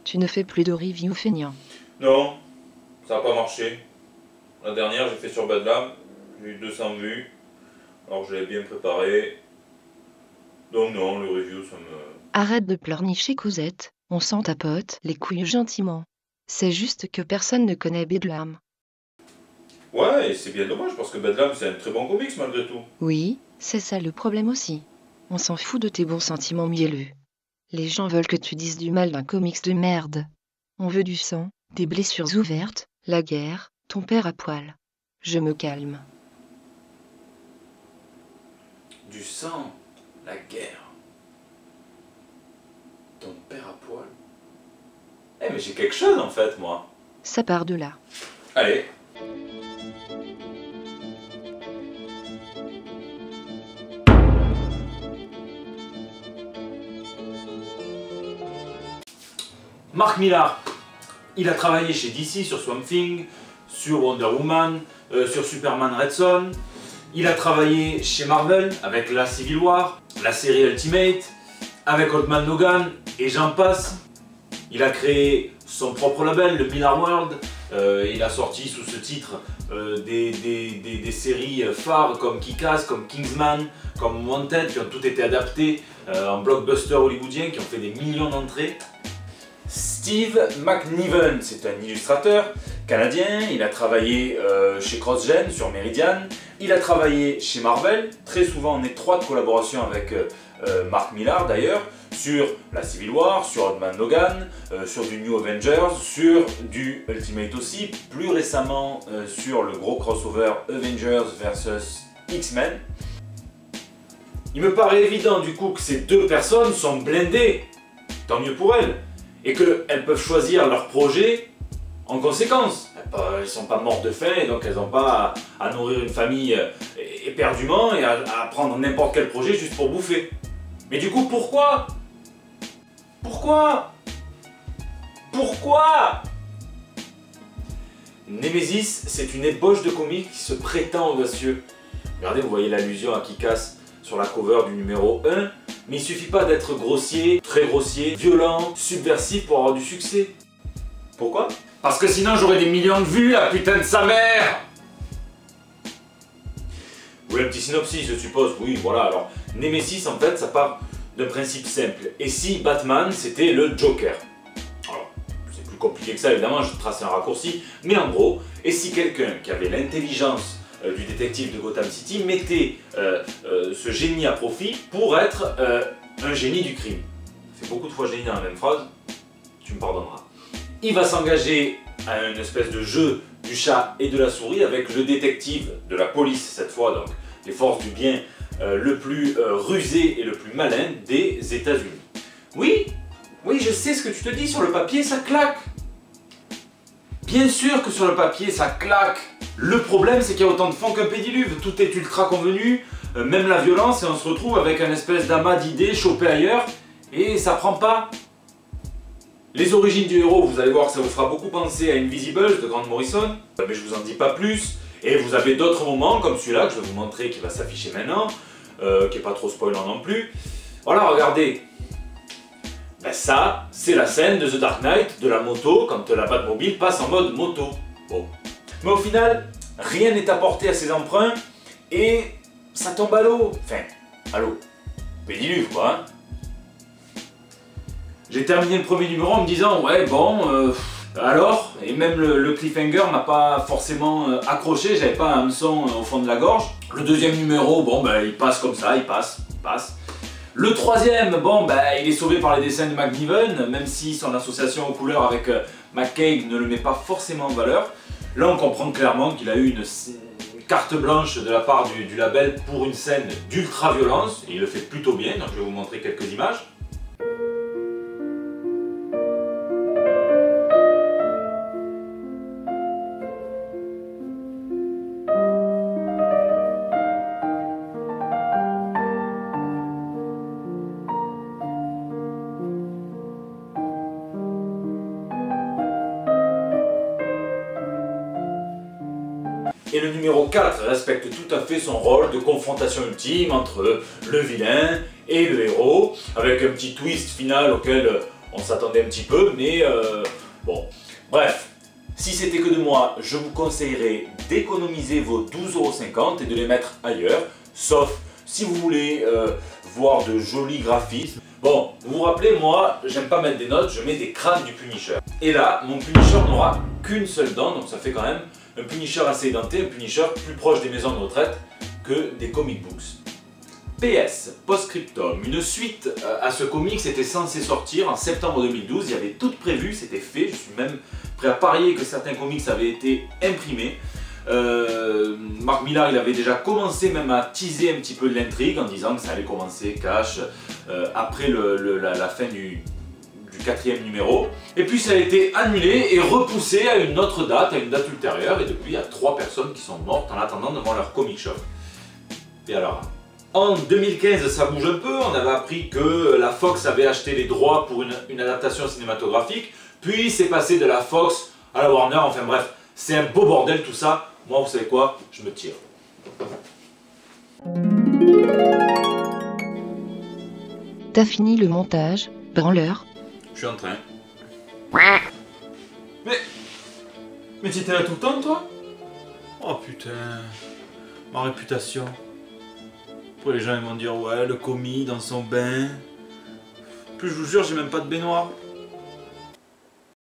Tu ne fais plus de review feignant. Non, ça n'a pas marché. La dernière, j'ai fait sur Bedlam, j'ai eu 200 vues, alors je l'avais bien préparé. Donc non, le review, ça me... Arrête de pleurnicher Cosette, on s'en tapote les couilles gentiment. C'est juste que personne ne connaît Bedlam. Ouais, et c'est bien dommage parce que Bedlam, c'est un très bon comics malgré tout. Oui, c'est ça le problème aussi. On s'en fout de tes bons sentiments mielleux. Les gens veulent que tu dises du mal d'un comics de merde. On veut du sang, des blessures ouvertes, la guerre, ton père à poil. Je me calme. Du sang, la guerre. Ton père à poil. Eh mais j'ai quelque chose en fait, moi. Ça part de là. Allez. Mark Millar, il a travaillé chez DC sur Swamp Thing, sur Wonder Woman, sur Superman Red Son. Il a travaillé chez Marvel avec la Civil War, la série Ultimate, avec Old Man Logan et j'en passe. Il a créé son propre label, le Millar World. Il a sorti sous ce titre des séries phares comme Kick-Ass, comme Kingsman, comme Wanted, qui ont toutes été adaptées en blockbuster hollywoodien, qui ont fait des millions d'entrées. Steve McNiven, c'est un illustrateur canadien, il a travaillé chez CrossGen sur Meridian, il a travaillé chez Marvel, très souvent en étroite collaboration avec Mark Millar d'ailleurs, sur la Civil War, sur Old Man Logan, sur du New Avengers, sur du Ultimate aussi, plus récemment sur le gros crossover Avengers vs X-Men. Il me paraît évident du coup que ces deux personnes sont blindées, tant mieux pour elles, et qu'elles peuvent choisir leur projet en conséquence. Elles ne sont pas mortes de faim, et donc elles n'ont pas à nourrir une famille éperdument et à prendre n'importe quel projet juste pour bouffer. Mais du coup, pourquoi? Pourquoi Nemesis, c'est une ébauche de comique qui se prétend audacieux. Regardez, vous voyez l'allusion à Kick-Ass sur la cover du numéro 1. Mais il suffit pas d'être grossier, très grossier, violent, subversif pour avoir du succès. Pourquoi? Parce que sinon j'aurais des millions de vues, la putain de sa mère! Oui, un petit synopsis, je suppose. Oui, voilà. Alors, Nemesis, en fait, ça part d'un principe simple. Et si Batman, c'était le Joker? Alors, c'est plus compliqué que ça, évidemment, je trace un raccourci. Mais en gros, et si quelqu'un qui avait l'intelligence du détective de Gotham City mettait ce génie à profit pour être un génie du crime? C'est beaucoup de fois génie dans la même phrase, tu me pardonneras. Il va s'engager à une espèce de jeu du chat et de la souris avec le détective de la police cette fois, donc les forces du bien le plus rusé et le plus malin des États-Unis. Oui, je sais ce que tu te dis, sur le papier ça claque. Bien sûr que sur le papier ça claque. Le problème c'est qu'il y a autant de fond qu'un pédiluve, tout est ultra convenu, même la violence, et on se retrouve avec un espèce d'amas d'idées chopées ailleurs, et ça prend pas. Les origines du héros, vous allez voir que ça vous fera beaucoup penser à Invisible de Grant Morrison, mais je vous en dis pas plus, et vous avez d'autres moments comme celui-là que je vais vous montrer qui va s'afficher maintenant, qui est pas trop spoilant non plus. Voilà, regardez. Ben ça, c'est la scène de The Dark Knight, de la moto, quand la Batmobile passe en mode moto. Bon. Mais au final, rien n'est apporté à ces emprunts, et ça tombe à l'eau. Enfin, à l'eau. Pédiluve quoi, hein. J'ai terminé le premier numéro en me disant, ouais bon, alors, et même le cliffhanger m'a pas forcément accroché, j'avais pas un hameçon au fond de la gorge. Le deuxième numéro, bon ben il passe comme ça, il passe. Le troisième, bon ben il est sauvé par les dessins de McNiven, même si son association aux couleurs avec McCabe ne le met pas forcément en valeur. Là on comprend clairement qu'il a eu une carte blanche de la part du label pour une scène d'ultra-violence, et il le fait plutôt bien, donc je vais vous montrer quelques images. Et le numéro 4 respecte tout à fait son rôle de confrontation ultime entre le vilain et le héros, avec un petit twist final auquel On s'attendait un petit peu, mais bon. Bref, si c'était que de moi, je vous conseillerais d'économiser vos 12,50 € et de les mettre ailleurs, sauf si vous voulez voir de jolis graphismes. Bon, vous vous rappelez, moi, j'aime pas mettre des notes, je mets des crânes du Punisher. Et là, mon Punisher n'aura qu'une seule dent, donc ça fait quand même un Punisher assez édenté, un Punisher plus proche des maisons de retraite que des comic books. PS, post-scriptum, une suite à ce comics était censée sortir en septembre 2012, il y avait tout prévu, c'était fait, je suis même prêt à parier que certains comics avaient été imprimés. Mark Millar il avait déjà commencé même à teaser un petit peu l'intrigue en disant que ça allait commencer cash après la fin du 4e numéro. Et puis ça a été annulé et repoussé à une autre date, à une date ultérieure, et depuis il y a 3 personnes qui sont mortes en attendant devant leur comic shop. Et alors, en 2015 ça bouge un peu, on avait appris que la Fox avait acheté les droits pour une adaptation cinématographique, puis c'est passé de la Fox à la Warner, enfin bref, c'est un beau bordel tout ça. Moi, vous savez quoi? Je me tire. T'as fini le montage, branleur? Je suis en train. Mais t'étais là tout le temps, toi? Oh putain, ma réputation. Après les gens ils vont dire ouais, le commis dans son bain. Plus je vous jure, j'ai même pas de baignoire.